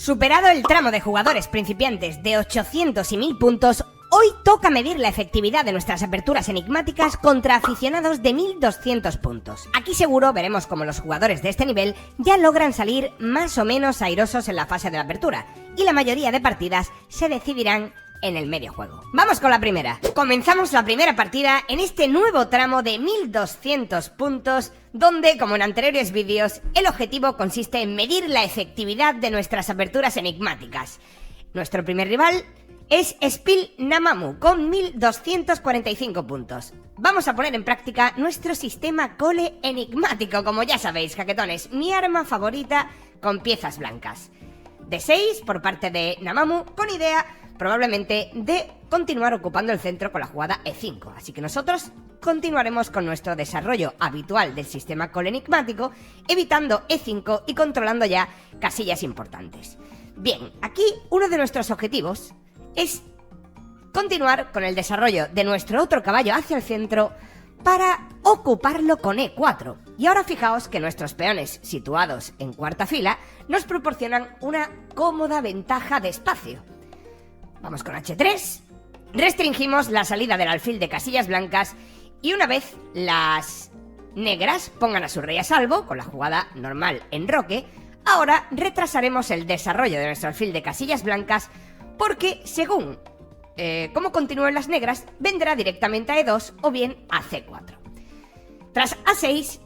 Superado el tramo de jugadores principiantes de 800 y 1000 puntos, hoy toca medir la efectividad de nuestras aperturas enigmáticas contra aficionados de 1200 puntos. Aquí seguro veremos cómo los jugadores de este nivel ya logran salir más o menos airosos en la fase de la apertura, y la mayoría de partidas se decidirán en el medio juego. Vamos con la primera. Comenzamos la primera partida en este nuevo tramo de 1200 puntos, donde, como en anteriores vídeos, el objetivo consiste en medir la efectividad de nuestras aperturas enigmáticas. Nuestro primer rival es Spill Namamu, con 1245 puntos. Vamos a poner en práctica nuestro sistema cole enigmático, como ya sabéis, jaquetones, mi arma favorita con piezas blancas. D6 por parte de Namamu, con idea probablemente de continuar ocupando el centro con la jugada E5, así que nosotros continuaremos con nuestro desarrollo habitual del sistema call enigmático, evitando E5 y controlando ya casillas importantes. Bien, aquí uno de nuestros objetivos es continuar con el desarrollo de nuestro otro caballo hacia el centro para ocuparlo con E4. Y ahora fijaos que nuestros peones situados en cuarta fila nos proporcionan una cómoda ventaja de espacio. Vamos con H3, restringimos la salida del alfil de casillas blancas y una vez las negras pongan a su rey a salvo con la jugada normal enroque, ahora retrasaremos el desarrollo de nuestro alfil de casillas blancas porque según cómo continúen las negras vendrá directamente a E2 o bien a C4. Tras A6,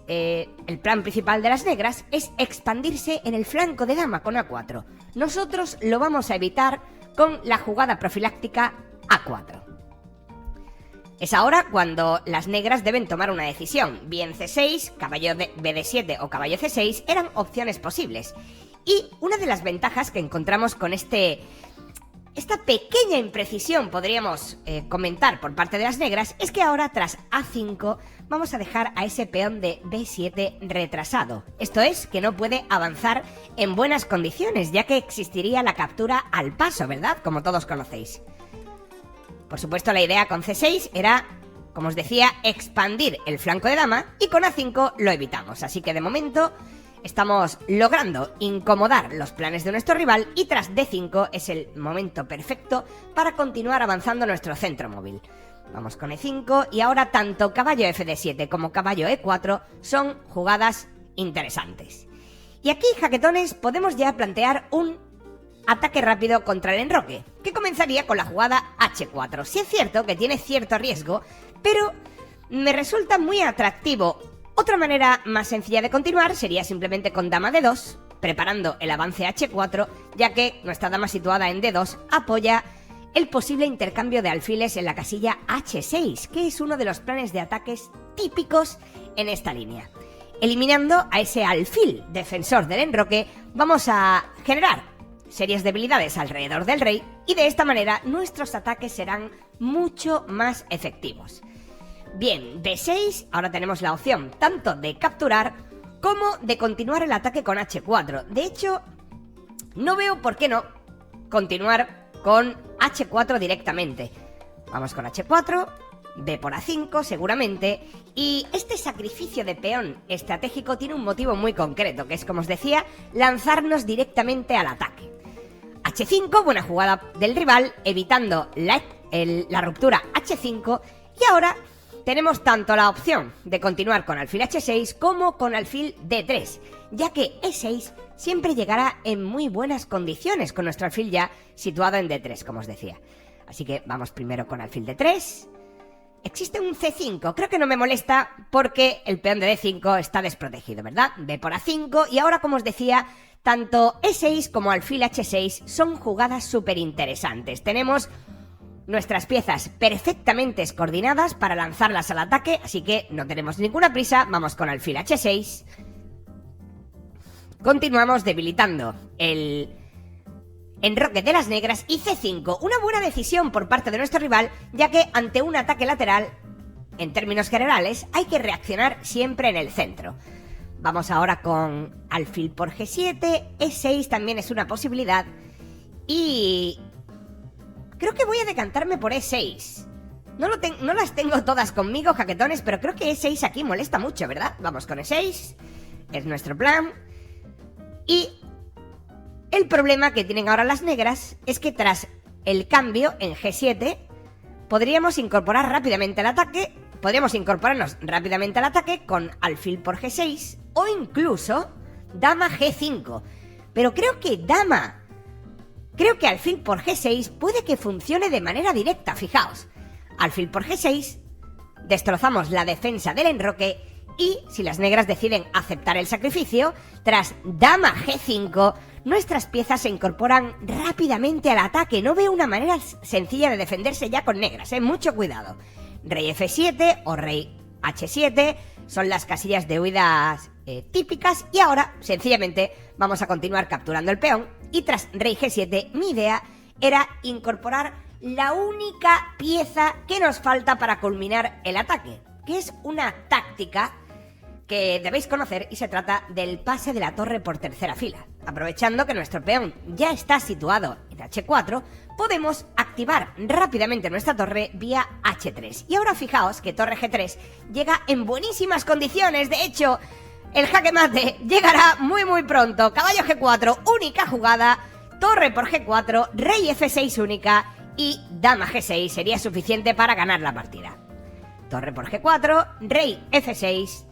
el plan principal de las negras es expandirse en el flanco de dama con A4. Nosotros lo vamos a evitar con la jugada profiláctica A4. Es ahora cuando las negras deben tomar una decisión. Bien C6, caballo BD7 o caballo C6 eran opciones posibles. Y una de las ventajas que encontramos con esta pequeña imprecisión, podríamos comentar por parte de las negras, es que ahora tras A5 vamos a dejar a ese peón de B7 retrasado. Esto es, que no puede avanzar en buenas condiciones, ya que existiría la captura al paso, ¿verdad? Como todos conocéis. Por supuesto, la idea con C6 era, como os decía, expandir el flanco de dama, y con A5 lo evitamos. Así que de momento estamos logrando incomodar los planes de nuestro rival, y tras D5 es el momento perfecto para continuar avanzando nuestro centro móvil. Vamos con E5 y ahora tanto caballo FD7 como caballo E4 son jugadas interesantes. Y aquí, jaquetones, podemos ya plantear un ataque rápido contra el enroque, que comenzaría con la jugada H4. Sí es cierto que tiene cierto riesgo, pero me resulta muy atractivo. Otra manera más sencilla de continuar sería simplemente con dama D2, preparando el avance H4, ya que nuestra dama situada en D2 apoya el posible intercambio de alfiles en la casilla H6, que es uno de los planes de ataques típicos en esta línea. Eliminando a ese alfil defensor del enroque, vamos a generar serias debilidades alrededor del rey, y de esta manera nuestros ataques serán mucho más efectivos. Bien, D6, ahora tenemos la opción tanto de capturar como de continuar el ataque con H4. De hecho, no veo por qué no continuar con H4 directamente. Vamos con H4, B por A5 seguramente, y este sacrificio de peón estratégico tiene un motivo muy concreto, que es, como os decía, lanzarnos directamente al ataque. H5, buena jugada del rival, evitando la ruptura H5, y ahora tenemos tanto la opción de continuar con alfil H6 como con alfil D3, ya que E6 siempre llegará en muy buenas condiciones con nuestro alfil ya situado en D3, como os decía. Así que vamos primero con alfil D3. Existe un C5, creo que no me molesta porque el peón de D5 está desprotegido, ¿verdad? B por A5, y ahora, como os decía, tanto E6 como alfil H6 son jugadas súper interesantes. Tenemos nuestras piezas perfectamente coordinadas para lanzarlas al ataque, así que no tenemos ninguna prisa. Vamos con alfil H6. Continuamos debilitando el enroque de las negras, y C5, una buena decisión por parte de nuestro rival, ya que ante un ataque lateral, en términos generales, hay que reaccionar siempre en el centro. Vamos ahora con alfil por G7, E6 también es una posibilidad, y creo que voy a decantarme por E6. No las tengo todas conmigo, jaquetones, pero creo que E6 aquí molesta mucho, ¿verdad? Vamos con E6, es nuestro plan, y El problema que tienen ahora las negras es que tras el cambio en G7 podríamos incorporarnos rápidamente al ataque con alfil por G6 o incluso dama G5. Pero creo que alfil por G6 puede que funcione de manera directa, fijaos. Alfil por G6, destrozamos la defensa del enroque y, si las negras deciden aceptar el sacrificio, tras dama G5, nuestras piezas se incorporan rápidamente al ataque. No veo una manera sencilla de defenderse ya con negras, mucho cuidado. Rey F7 o rey H7 son las casillas de huidas típicas y ahora, sencillamente, vamos a continuar capturando el peón y tras rey G7 mi idea era incorporar la única pieza que nos falta para culminar el ataque, que es una táctica que debéis conocer y se trata del pase de la torre por tercera fila. Aprovechando que nuestro peón ya está situado en H4, podemos activar rápidamente nuestra torre vía H3. Y ahora fijaos que torre G3 llega en buenísimas condiciones. De hecho, el jaque mate llegará muy pronto. Caballo G4, única jugada, torre por G4, rey F6 única y dama G6 sería suficiente para ganar la partida. Torre por G4, rey F6,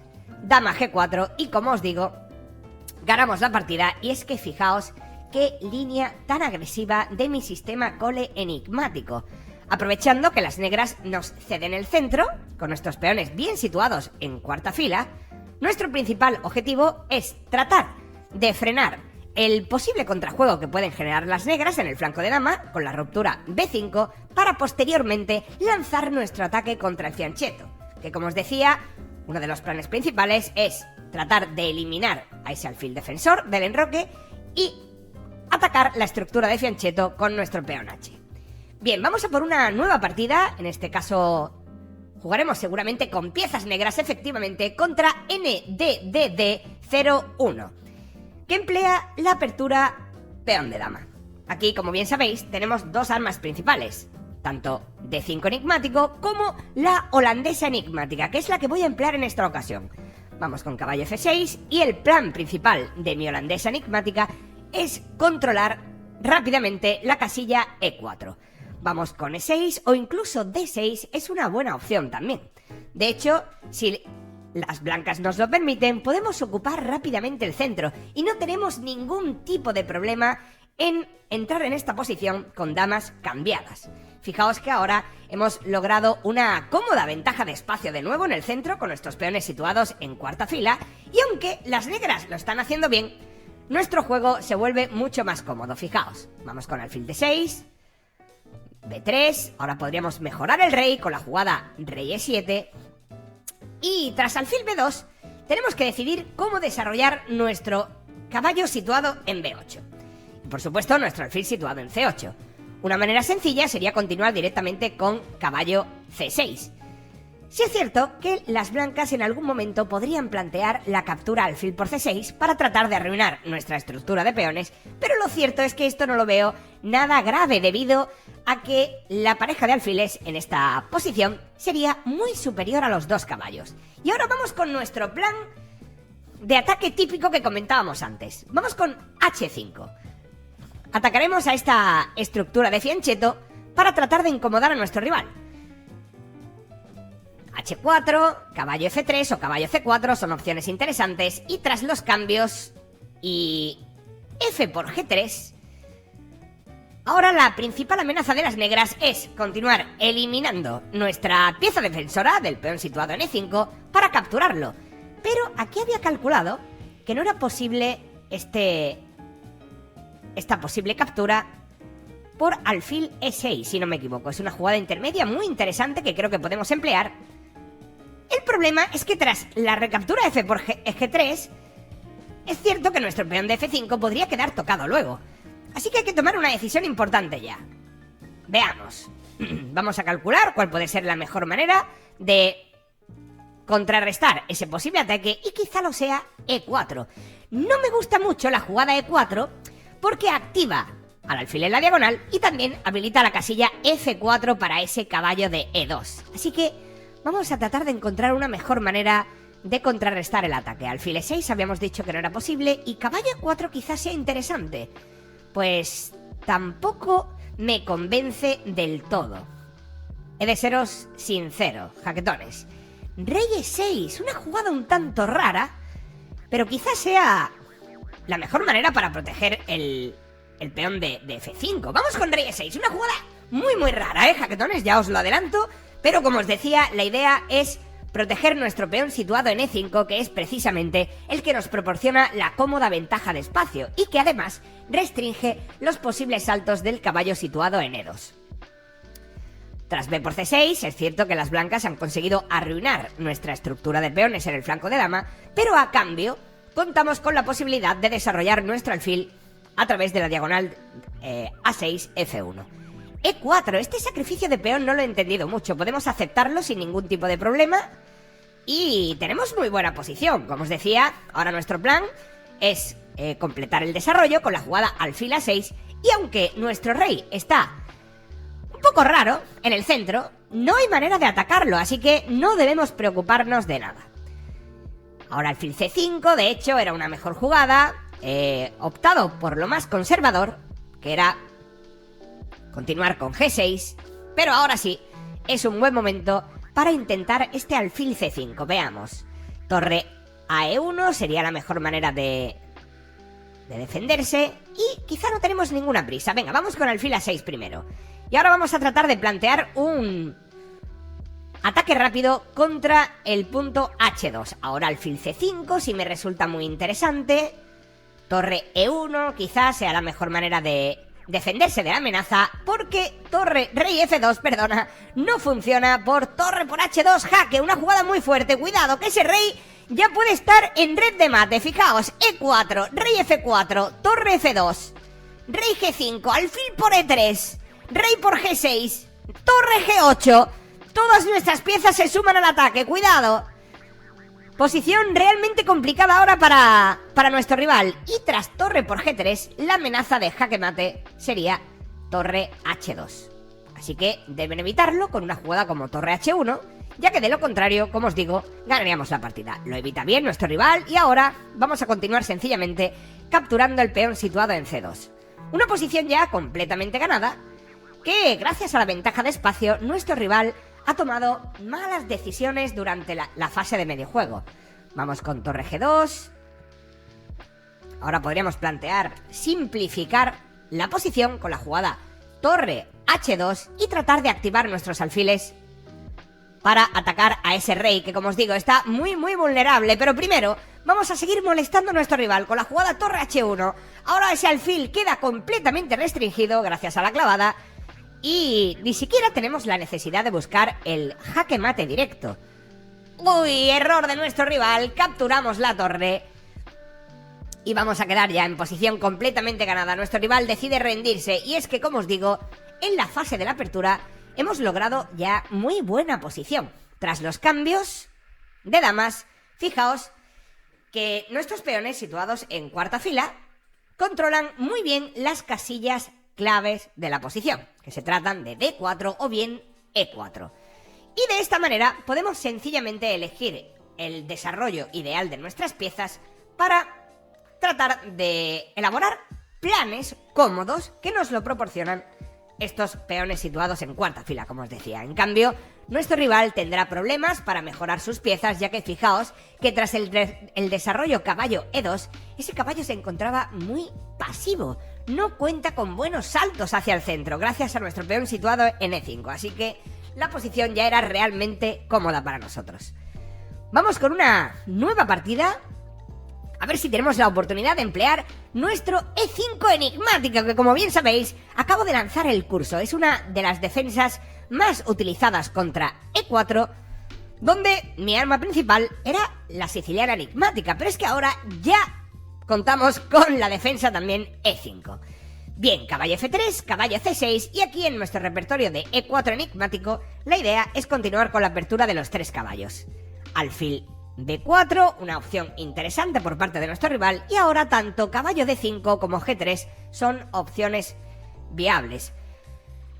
dama G4 y, como os digo, ganamos la partida. Y es que fijaos qué línea tan agresiva de mi sistema cole enigmático. Aprovechando que las negras nos ceden el centro, con nuestros peones bien situados en cuarta fila, nuestro principal objetivo es tratar de frenar el posible contrajuego que pueden generar las negras en el flanco de dama con la ruptura B5 para posteriormente lanzar nuestro ataque contra el fianchetto, que, como os decía, uno de los planes principales es tratar de eliminar a ese alfil defensor del enroque y atacar la estructura de fianchetto con nuestro peón H. Bien, vamos a por una nueva partida. En este caso jugaremos seguramente con piezas negras, efectivamente, contra NDDD01, que emplea la apertura peón de dama. Aquí, como bien sabéis, tenemos dos armas principales, tanto D5 enigmático como la holandesa enigmática, que es la que voy a emplear en esta ocasión. Vamos con caballo F6 y el plan principal de mi holandesa enigmática es controlar rápidamente la casilla E4. Vamos con E6 o incluso D6 es una buena opción también. De hecho, si las blancas nos lo permiten, podemos ocupar rápidamente el centro y no tenemos ningún tipo de problema en entrar en esta posición con damas cambiadas. Fijaos que ahora hemos logrado una cómoda ventaja de espacio de nuevo en el centro con nuestros peones situados en cuarta fila, y aunque las negras lo están haciendo bien, nuestro juego se vuelve mucho más cómodo. Fijaos, vamos con alfil D6, B3, ahora podríamos mejorar el rey con la jugada rey E7 y tras alfil B2 tenemos que decidir cómo desarrollar nuestro caballo situado en B8 y, por supuesto, nuestro alfil situado en C8. Una manera sencilla sería continuar directamente con caballo C6. Sí es cierto que las blancas en algún momento podrían plantear la captura alfil por C6 para tratar de arruinar nuestra estructura de peones, pero lo cierto es que esto no lo veo nada grave debido a que la pareja de alfiles en esta posición sería muy superior a los dos caballos. Y ahora vamos con nuestro plan de ataque típico que comentábamos antes. Vamos con H5. Atacaremos a esta estructura de fianchetto para tratar de incomodar a nuestro rival. H4, caballo F3 o caballo C4 son opciones interesantes, y tras los cambios y F por G3, ahora la principal amenaza de las negras es continuar eliminando nuestra pieza defensora del peón situado en E5 para capturarlo. Pero aquí había calculado que no era posible esta posible captura por alfil E6, si no me equivoco. Es una jugada intermedia muy interesante que creo que podemos emplear. El problema es que tras la recaptura F por G3, es cierto que nuestro peón de F5 podría quedar tocado luego. Así que hay que tomar una decisión importante ya. Veamos. Vamos a calcular cuál puede ser la mejor manera de contrarrestar ese posible ataque, y quizá lo sea E4. No me gusta mucho la jugada E4 porque activa al alfil en la diagonal y también habilita la casilla F4 para ese caballo de E2. Así que vamos a tratar de encontrar una mejor manera de contrarrestar el ataque. Alfil E6 habíamos dicho que no era posible y caballo E4 quizás sea interesante. pues tampoco me convence del todo. He de seros sincero, jaquetones. Rey E6, una jugada un tanto rara, pero quizás sea la mejor manera para proteger el peón de F5. Vamos con Rey E6, una jugada muy rara, jaquetones, ya os lo adelanto. Pero como os decía, la idea es proteger nuestro peón situado en E5, que es precisamente el que nos proporciona la cómoda ventaja de espacio y que además restringe los posibles saltos del caballo situado en E2. Tras B por C6, es cierto que las blancas han conseguido arruinar nuestra estructura de peones en el flanco de dama, pero a cambio contamos con la posibilidad de desarrollar nuestro alfil a través de la diagonal A6, F1. E4, este sacrificio de peón no lo he entendido mucho, podemos aceptarlo sin ningún tipo de problema y tenemos muy buena posición. Como os decía, ahora nuestro plan es completar el desarrollo con la jugada alfil A6 y aunque nuestro rey está un poco raro en el centro, no hay manera de atacarlo, así que no debemos preocuparnos de nada. Ahora alfil C5, de hecho, era una mejor jugada, optado por lo más conservador, que era continuar con G6, pero ahora sí, es un buen momento para intentar este alfil C5. Veamos, torre a E1 sería la mejor manera de defenderse y quizá no tenemos ninguna prisa. Venga, vamos con alfil A6 primero. Y ahora vamos a tratar de plantear un ataque rápido contra el punto H2. Ahora alfil C5, si me resulta muy interesante. Torre E1 quizás sea la mejor manera de defenderse de la amenaza, porque rey F2, perdona, no funciona por torre por H2, jaque, una jugada muy fuerte, cuidado, que ese rey ya puede estar en red de mate, fijaos, E4, rey F4, torre F2, rey G5, alfil por E3, rey por G6, torre G8, todas nuestras piezas se suman al ataque, cuidado. Posición realmente complicada ahora para nuestro rival. Y tras torre por G3, la amenaza de jaque mate sería torre H2. Así que deben evitarlo con una jugada como torre H1, ya que de lo contrario, como os digo, ganaríamos la partida. Lo evita bien nuestro rival y ahora vamos a continuar sencillamente capturando el peón situado en C2. Una posición ya completamente ganada, que gracias a la ventaja de espacio, nuestro rival ha tomado malas decisiones durante la fase de medio juego. Vamos con torre G2. Ahora podríamos plantear simplificar la posición con la jugada torre H2 y tratar de activar nuestros alfiles para atacar a ese rey que, como os digo, está muy vulnerable. Pero primero vamos a seguir molestando a nuestro rival con la jugada torre H1. Ahora ese alfil queda completamente restringido gracias a la clavada y ni siquiera tenemos la necesidad de buscar el jaque mate directo. Uy, error de nuestro rival, capturamos la torre y vamos a quedar ya en posición completamente ganada. Nuestro rival decide rendirse y es que, como os digo, en la fase de la apertura hemos logrado ya muy buena posición. Tras los cambios de damas, fijaos que nuestros peones situados en cuarta fila controlan muy bien las casillas claves de la posición, que se tratan de D4 o bien E4. Y de esta manera podemos sencillamente elegir el desarrollo ideal de nuestras piezas para tratar de elaborar planes cómodos que nos lo proporcionan estos peones situados en cuarta fila, como os decía. En cambio, nuestro rival tendrá problemas para mejorar sus piezas, ya que fijaos que tras el desarrollo caballo E2, ese caballo se encontraba muy pasivo. No cuenta con buenos saltos hacia el centro, gracias a nuestro peón situado en E5, así que la posición ya era realmente cómoda para nosotros. Vamos con una nueva partida, a ver si tenemos la oportunidad de emplear nuestro E5 enigmático, que como bien sabéis, acabo de lanzar el curso. Es una de las defensas más utilizadas contra E4, donde mi arma principal era la siciliana enigmática, pero es que ahora ya contamos con la defensa también E5. Bien, caballo F3, caballo C6 y aquí en nuestro repertorio de E4 enigmático la idea es continuar con la apertura de los tres caballos. Alfil D4, una opción interesante por parte de nuestro rival y ahora tanto caballo D5 como G3 son opciones viables.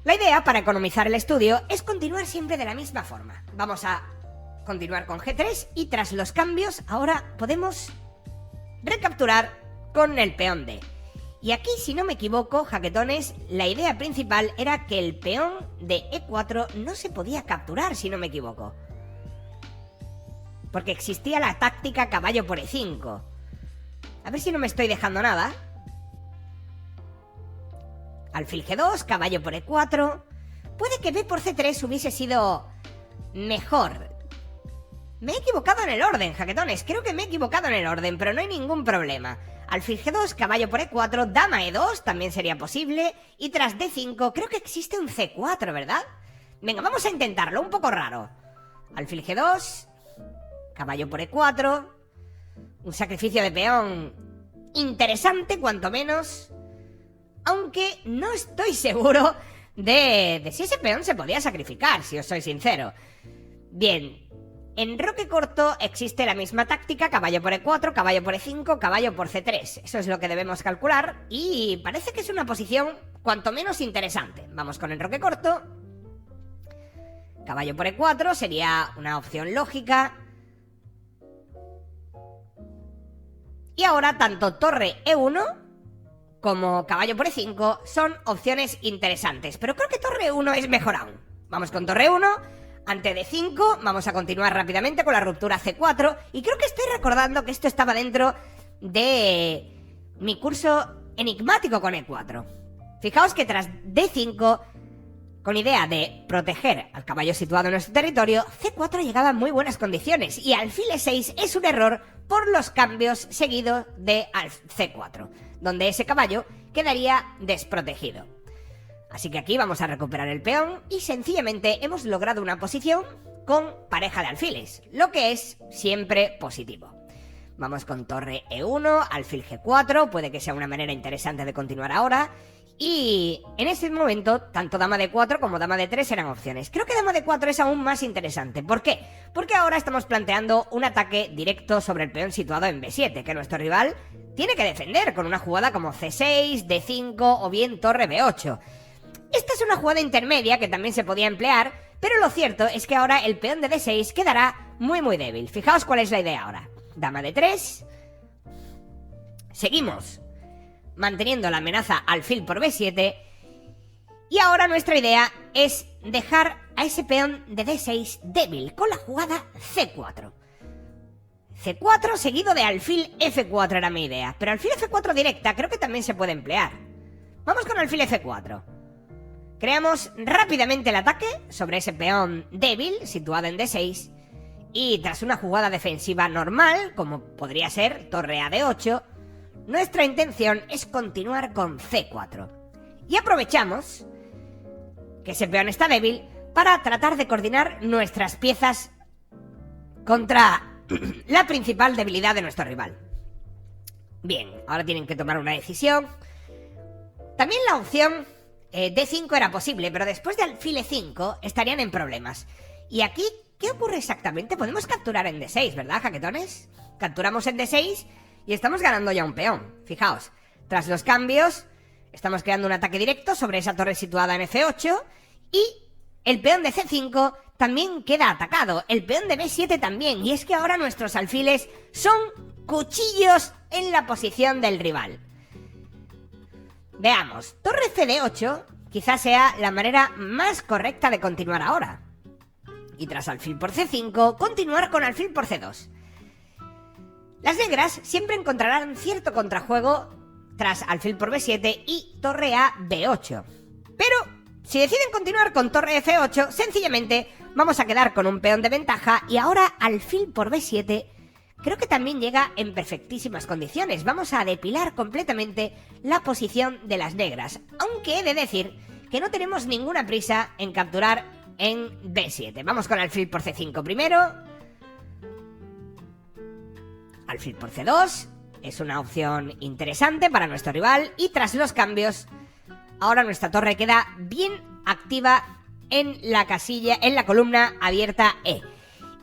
La idea para economizar el estudio es continuar siempre de la misma forma. Vamos a continuar con G3 y tras los cambios ahora podemos recapturar con el peón D. Y aquí, si no me equivoco, jaquetones, la idea principal era que el peón de E4 no se podía capturar, si no me equivoco. Porque existía la táctica caballo por E5. A ver si no me estoy dejando nada. Alfil G2, caballo por E4. Puede que B por C3 hubiese sido mejor. Me he equivocado en el orden, jaquetones. Creo que me he equivocado en el orden, pero no hay ningún problema. Alfil G2, caballo por E4, dama E2 también sería posible. Y tras D5 creo que existe un C4, ¿verdad? Venga, vamos a intentarlo, un poco raro. Alfil G2, caballo por E4. Un sacrificio de peón interesante, cuanto menos. Aunque no estoy seguro de si ese peón se podía sacrificar, si os soy sincero. Bien, en roque corto existe la misma táctica, caballo por E4, caballo por E5, caballo por C3. Eso es lo que debemos calcular y parece que es una posición cuanto menos interesante. Vamos con el roque corto. Caballo por E4 sería una opción lógica. Y ahora tanto torre E1 como caballo por E5 son opciones interesantes. Pero creo que torre E1 es mejor aún. Vamos con torre E1. Ante D5, vamos a continuar rápidamente con la ruptura C4. Y creo que estoy recordando que esto estaba dentro de mi curso enigmático con E4. Fijaos que tras D5, con idea de proteger al caballo situado en nuestro territorio, C4 llegaba en muy buenas condiciones. Y alfil E6 es un error por los cambios seguidos de C4, donde ese caballo quedaría desprotegido. Así que aquí vamos a recuperar el peón y sencillamente hemos logrado una posición con pareja de alfiles, lo que es siempre positivo. Vamos con torre E1, alfil G4, puede que sea una manera interesante de continuar ahora. Y en ese momento, tanto dama D4 como dama D3 eran opciones. Creo que dama D4 es aún más interesante. ¿Por qué? Porque ahora estamos planteando un ataque directo sobre el peón situado en B7, que nuestro rival tiene que defender con una jugada como C6, D5 o bien torre B8. Esta es una jugada intermedia que también se podía emplear, pero lo cierto es que ahora el peón de D6 quedará muy débil. Fijaos cuál es la idea ahora. Dama D3. Seguimos manteniendo la amenaza alfil por B7. Y ahora nuestra idea es dejar a ese peón de D6 débil con la jugada C4. C4 seguido de alfil F4 era mi idea, pero alfil F4 directa creo que también se puede emplear. Vamos con alfil F4. Creamos rápidamente el ataque sobre ese peón débil situado en D6 y tras una jugada defensiva normal, como podría ser torre a D8, nuestra intención es continuar con C4. Y aprovechamos que ese peón está débil para tratar de coordinar nuestras piezas contra la principal debilidad de nuestro rival. Bien, ahora tienen que tomar una decisión. También la opción D5 era posible, pero después de alfil E5 estarían en problemas. Y aquí, ¿qué ocurre exactamente? Podemos capturar en D6, ¿verdad, jaquetones? Capturamos en D6 y estamos ganando ya un peón. Fijaos, tras los cambios, estamos creando un ataque directo sobre esa torre situada en F8 y el peón de C5 también queda atacado. El peón de B7 también. Y es que ahora nuestros alfiles son cuchillos en la posición del rival. Veamos, torre CD8 quizás sea la manera más correcta de continuar ahora. Y tras alfil por C5, continuar con alfil por C2. Las negras siempre encontrarán cierto contrajuego tras alfil por B7 y torre a B8. Pero si deciden continuar con torre F8, sencillamente vamos a quedar con un peón de ventaja y ahora alfil por B7 creo que también llega en perfectísimas condiciones. Vamos a depilar completamente la posición de las negras, aunque he de decir que no tenemos ninguna prisa en capturar en B7. Vamos con alfil por C5 primero. Alfil por C2 es una opción interesante para nuestro rival y tras los cambios ahora nuestra torre queda bien activa en la casilla, en la columna abierta E.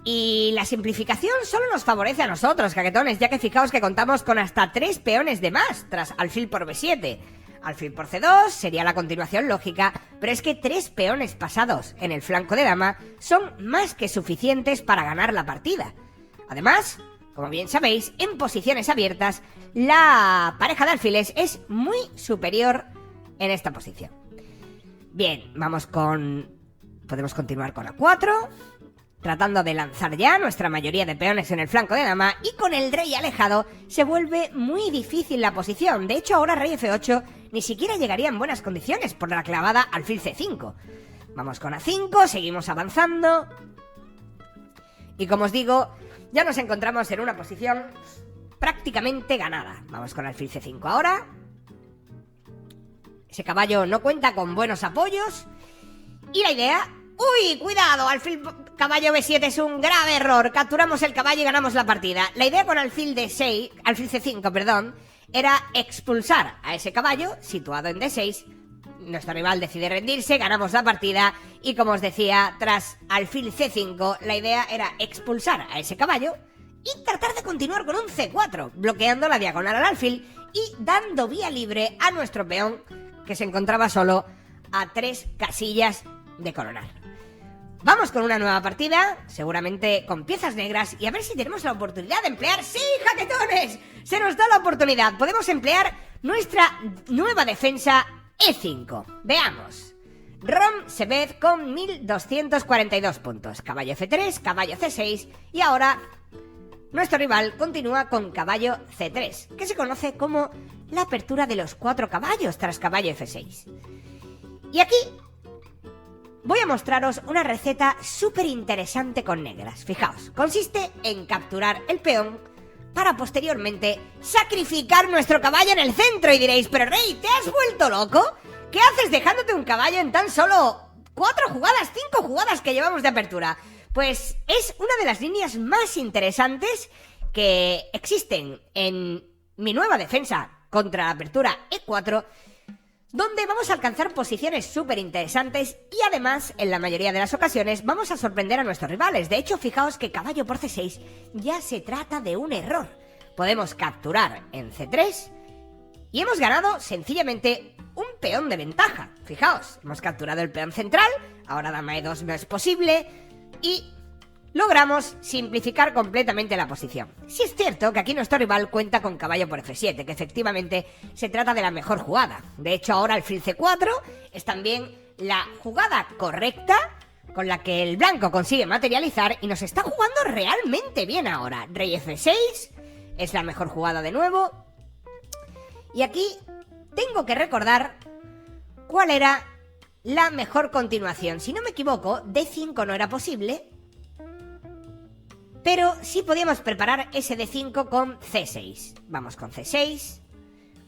Y la simplificación solo nos favorece a nosotros, jaquetones, ya que fijaos que contamos con hasta 3 peones de más tras alfil por B7. Alfil por C2 sería la continuación lógica, pero es que 3 peones pasados en el flanco de dama son más que suficientes para ganar la partida. Además, como bien sabéis, en posiciones abiertas, la pareja de alfiles es muy superior en esta posición. Bien, podemos continuar con A4, tratando de lanzar ya nuestra mayoría de peones en el flanco de dama, y con el rey alejado se vuelve muy difícil la posición. De hecho, ahora rey F8 ni siquiera llegaría en buenas condiciones por la clavada alfil C5. Vamos con A5, seguimos avanzando. Y como os digo, ya nos encontramos en una posición prácticamente ganada. Vamos con alfil C5 ahora. Ese caballo no cuenta con buenos apoyos. Y la idea... ¡Uy! ¡Cuidado! Caballo B7 es un grave error. Capturamos el caballo y ganamos la partida. La idea con alfil C5, perdón, era expulsar a ese caballo situado en D6. Nuestro rival decide rendirse, ganamos la partida y, como os decía, tras alfil C5, la idea era expulsar a ese caballo y tratar de continuar con un C4, bloqueando la diagonal al alfil y dando vía libre a nuestro peón, que se encontraba solo a 3 casillas de coronar. Vamos con una nueva partida, seguramente con piezas negras, y a ver si tenemos la oportunidad de emplear... ¡Sí, jaquetones! Se nos da la oportunidad. Podemos emplear nuestra nueva defensa E5. Veamos. Rom Sebed con 1242 puntos. Caballo F3, caballo C6 y ahora nuestro rival continúa con caballo C3, que se conoce como la apertura de los 4 caballos tras caballo F6. Y aquí voy a mostraros una receta súper interesante con negras. Fijaos, consiste en capturar el peón para posteriormente sacrificar nuestro caballo en el centro. Y diréis, pero Rey, ¿te has vuelto loco? ¿Qué haces dejándote un caballo en tan solo 4 jugadas, 5 jugadas que llevamos de apertura? Pues es una de las líneas más interesantes que existen en mi nueva defensa contra la apertura E4, donde vamos a alcanzar posiciones súper interesantes y además, en la mayoría de las ocasiones, vamos a sorprender a nuestros rivales. De hecho, fijaos que caballo por C6 ya se trata de un error. Podemos capturar en C3 y hemos ganado sencillamente un peón de ventaja. Fijaos, hemos capturado el peón central, ahora dama E2 no es posible y logramos simplificar completamente la posición. Sí es cierto que aquí nuestro rival cuenta con caballo por F7, que efectivamente se trata de la mejor jugada. De hecho, ahora alfil C4 es también la jugada correcta con la que el blanco consigue materializar y nos está jugando realmente bien ahora. Rey F6 es la mejor jugada de nuevo. Y aquí tengo que recordar cuál era la mejor continuación. Si no me equivoco, D5 no era posible, pero sí podíamos preparar ese D5 con C6. Vamos con C6,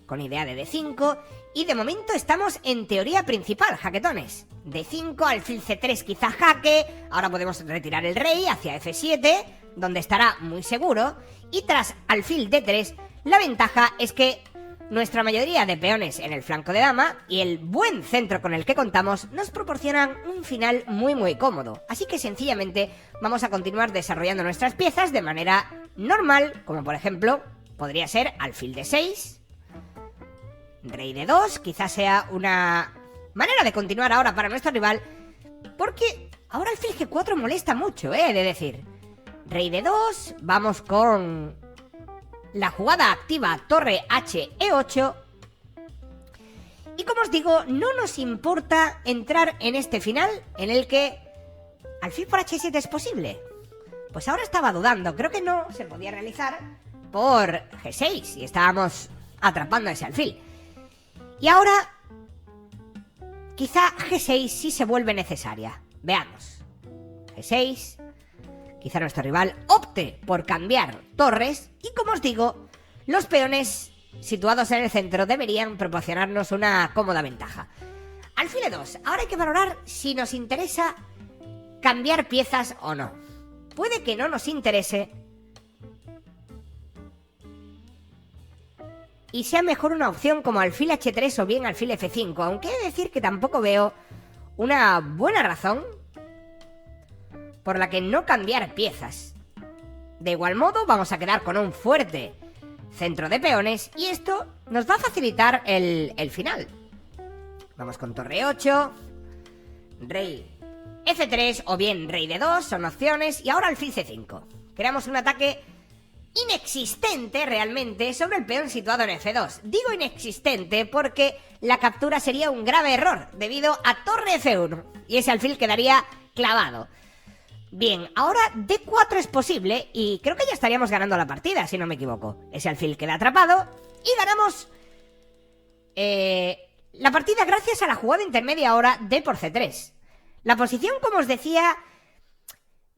con idea de D5, y de momento estamos en teoría principal, jaquetones. D5, alfil C3 quizá jaque, ahora podemos retirar el rey hacia F7, donde estará muy seguro, y tras alfil D3, la ventaja es que nuestra mayoría de peones en el flanco de dama y el buen centro con el que contamos nos proporcionan un final muy cómodo. Así que sencillamente vamos a continuar desarrollando nuestras piezas de manera normal, como por ejemplo podría ser alfil D6, rey D2, quizás sea una manera de continuar ahora para nuestro rival, porque ahora alfil G4 molesta mucho, de decir. Rey D2, vamos con la jugada activa torre H E8. Y como os digo, no nos importa entrar en este final en el que alfil por H7 es posible. Pues ahora estaba dudando, creo que no se podía realizar por G6 y estábamos atrapando a ese alfil. Y ahora quizá G6 sí se vuelve necesaria. Veamos. G6. Quizá nuestro rival opte por cambiar torres y, como os digo, los peones situados en el centro deberían proporcionarnos una cómoda ventaja. Alfil E2. Ahora hay que valorar si nos interesa cambiar piezas o no. Puede que no nos interese y sea mejor una opción como alfil H3 o bien alfil F5, aunque he de decir que tampoco veo una buena razón por la que no cambiar piezas. De igual modo, vamos a quedar con un fuerte centro de peones y esto nos va a facilitar el final. Vamos con torre 8, rey F3 o bien rey D2, son opciones, y ahora alfil C5. Creamos un ataque inexistente realmente sobre el peón situado en F2. Digo inexistente porque la captura sería un grave error debido a torre F1 y ese alfil quedaría clavado. Bien, ahora D4 es posible y creo que ya estaríamos ganando la partida, si no me equivoco. Ese alfil queda atrapado y ganamos la partida gracias a la jugada intermedia ahora D por C3. La posición, como os decía,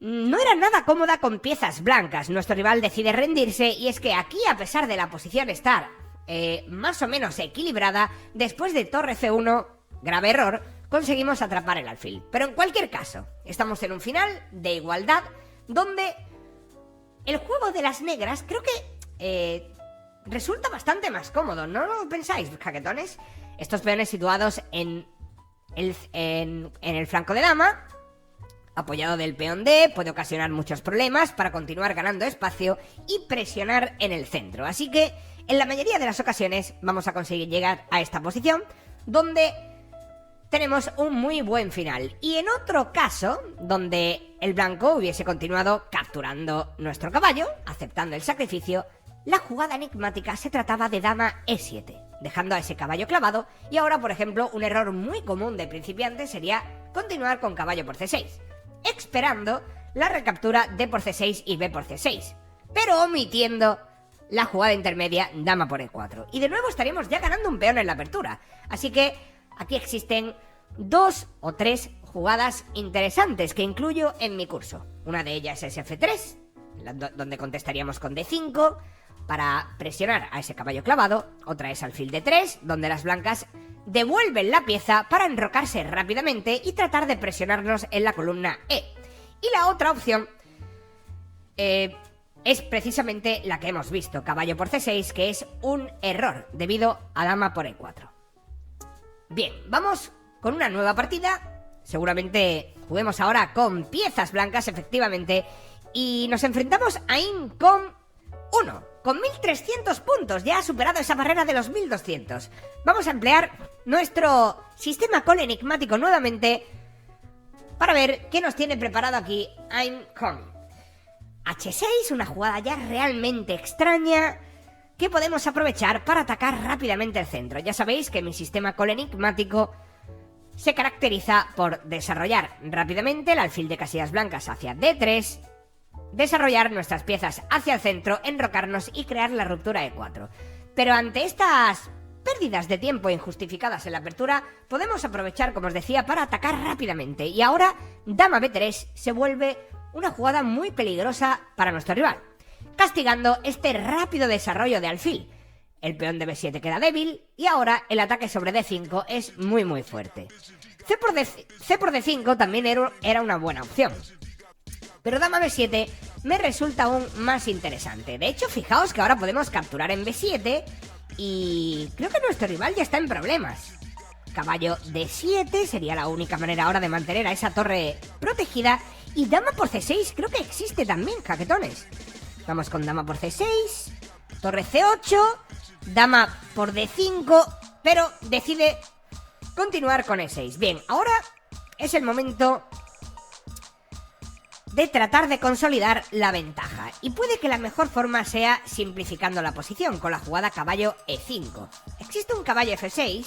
no era nada cómoda con piezas blancas. Nuestro rival decide rendirse y es que aquí, a pesar de la posición estar más o menos equilibrada, después de torre C1, grave error, conseguimos atrapar el alfil. Pero en cualquier caso, estamos en un final de igualdad donde el juego de las negras creo que resulta bastante más cómodo, ¿no lo pensáis, jaquetones? Estos peones situados en el flanco de dama, apoyado del peón D, puede ocasionar muchos problemas para continuar ganando espacio y presionar en el centro. Así que, en la mayoría de las ocasiones, vamos a conseguir llegar a esta posición, donde tenemos un muy buen final. Y en otro caso, donde el blanco hubiese continuado capturando nuestro caballo, aceptando el sacrificio, la jugada enigmática se trataba de dama E7, dejando a ese caballo clavado, y ahora, por ejemplo, un error muy común de principiantes sería continuar con caballo por C6, esperando la recaptura D por C6 y B por C6, pero omitiendo la jugada intermedia dama por E4. Y de nuevo estaríamos ya ganando un peón en la apertura. Así que aquí existen 2 o 3 jugadas interesantes que incluyo en mi curso. Una de ellas es F3, donde contestaríamos con D5 para presionar a ese caballo clavado. Otra es alfil D3, donde las blancas devuelven la pieza para enrocarse rápidamente y tratar de presionarnos en la columna E. Y la otra opción es precisamente la que hemos visto, caballo por C6, que es un error debido a dama por E4. Bien, vamos con una nueva partida. Seguramente juguemos ahora con piezas blancas, efectivamente, y nos enfrentamos a Incom 1, con 1300 puntos. Ya ha superado esa barrera de los 1200. Vamos a emplear nuestro sistema call enigmático nuevamente para ver qué nos tiene preparado aquí Incom. H6, una jugada ya realmente extraña que podemos aprovechar para atacar rápidamente el centro. Ya sabéis que mi sistema call enigmático se caracteriza por desarrollar rápidamente el alfil de casillas blancas hacia D3, desarrollar nuestras piezas hacia el centro, enrocarnos y crear la ruptura E4. Pero ante estas pérdidas de tiempo injustificadas en la apertura, podemos aprovechar, como os decía, para atacar rápidamente. Y ahora, dama B3 se vuelve una jugada muy peligrosa para nuestro rival, castigando este rápido desarrollo de alfil. El peón de B7 queda débil y ahora el ataque sobre D5 es muy fuerte. C por D5 también era una buena opción, pero dama B7 me resulta aún más interesante. De hecho, fijaos que ahora podemos capturar en B7 y creo que nuestro rival ya está en problemas. Caballo D7 sería la única manera ahora de mantener a esa torre protegida, y dama por C6 creo que existe también, jaquetones. Vamos con dama por C6, torre C8, dama por D5, pero decide continuar con E6. Bien, ahora es el momento de tratar de consolidar la ventaja, y puede que la mejor forma sea simplificando la posición con la jugada caballo E5. Existe un caballo F6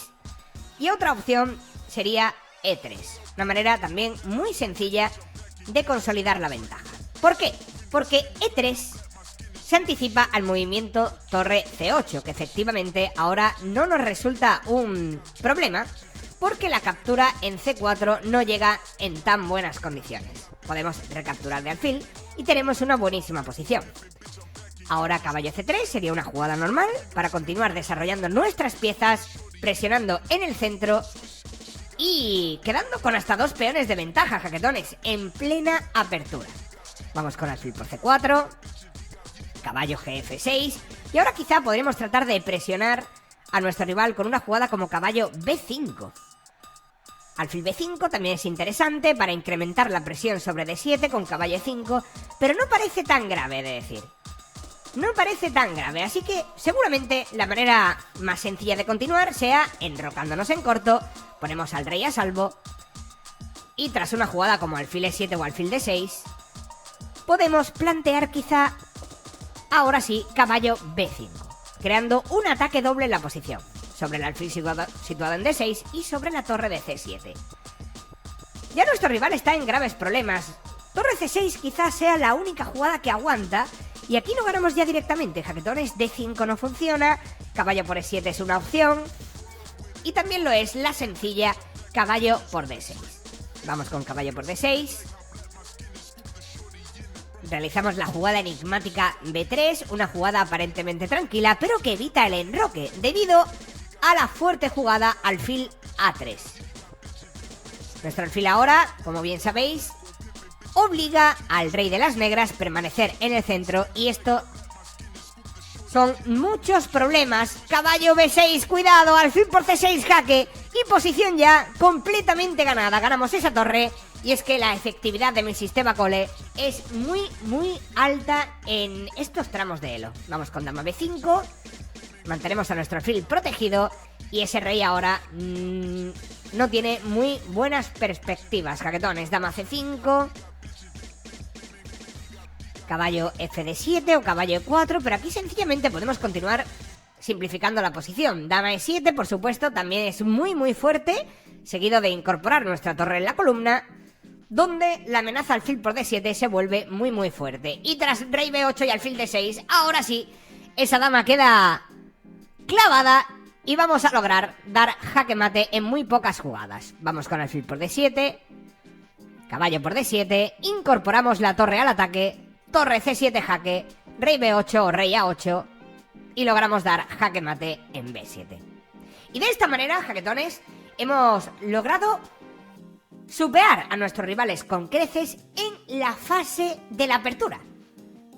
y otra opción sería E3, una manera también muy sencilla de consolidar la ventaja. ¿Por qué? Porque E3 se anticipa al movimiento torre C8, que efectivamente ahora no nos resulta un problema porque la captura en C4 no llega en tan buenas condiciones. Podemos recapturar de alfil y tenemos una buenísima posición. Ahora caballo C3 sería una jugada normal para continuar desarrollando nuestras piezas, presionando en el centro y quedando con hasta 2 peones de ventaja, jaquetones, en plena apertura. Vamos con alfil por C4, caballo GF6, y ahora quizá podremos tratar de presionar a nuestro rival con una jugada como caballo B5. Alfil B5 también es interesante para incrementar la presión sobre D7 con caballo E5, pero no parece tan grave, de decir. No parece tan grave, así que seguramente la manera más sencilla de continuar sea enrocándonos en corto, ponemos al rey a salvo, y tras una jugada como alfil E7 o alfil D6, podemos plantear quizá ahora sí, caballo B5, creando un ataque doble en la posición, sobre el alfil situado en D6 y sobre la torre de C7. Ya nuestro rival está en graves problemas. Torre C6 quizás sea la única jugada que aguanta, y aquí no ganamos ya directamente. Jaquetones, D5 no funciona, caballo por E7 es una opción, y también lo es la sencilla caballo por D6. Vamos con caballo por D6. Realizamos la jugada enigmática B3, una jugada aparentemente tranquila, pero que evita el enroque, debido a la fuerte jugada alfil A3. Nuestro alfil ahora, como bien sabéis, obliga al rey de las negras a permanecer en el centro, y esto son muchos problemas. Caballo B6, cuidado, alfil por C6, jaque, y posición ya completamente ganada. Ganamos esa torre, y es que la efectividad de mi sistema Cole es muy alta en estos tramos de elo. Vamos con dama B5, mantenemos a nuestro alfil protegido, y ese rey ahora no tiene muy buenas perspectivas. Jaquetones, dama C5, caballo Fd7 o caballo E4, pero aquí sencillamente podemos continuar simplificando la posición. Dama E7, por supuesto, también es muy fuerte, seguido de incorporar nuestra torre en la columna, donde la amenaza alfil por D7 se vuelve muy fuerte. Y tras rey B8 y alfil D6, ahora sí, esa dama queda clavada y vamos a lograr dar jaque mate en muy pocas jugadas. Vamos con alfil por D7, caballo por D7, incorporamos la torre al ataque, torre C7 jaque, rey B8 o rey A8, y logramos dar jaque mate en B7. Y de esta manera, jaquetones, hemos logrado superar a nuestros rivales con creces en la fase de la apertura.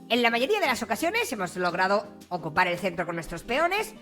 En la mayoría de las ocasiones hemos logrado ocupar el centro con nuestros peones,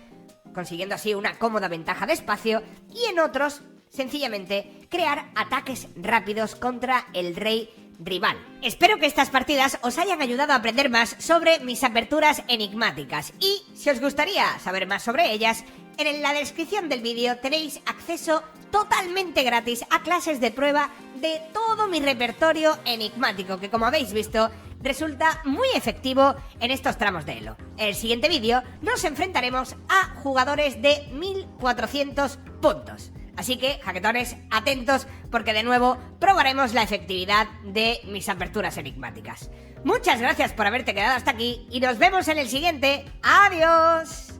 consiguiendo así una cómoda ventaja de espacio, y en otros, sencillamente, crear ataques rápidos contra el rey rival. Espero que estas partidas os hayan ayudado a aprender más sobre mis aperturas enigmáticas, y si os gustaría saber más sobre ellas, en la descripción del vídeo tenéis acceso totalmente gratis a clases de prueba de todo mi repertorio enigmático, que como habéis visto resulta muy efectivo en estos tramos de elo. En el siguiente vídeo nos enfrentaremos a jugadores de 1400 puntos. Así que, jaquetones, atentos, porque de nuevo probaremos la efectividad de mis aperturas enigmáticas. Muchas gracias por haberte quedado hasta aquí y nos vemos en el siguiente. ¡Adiós!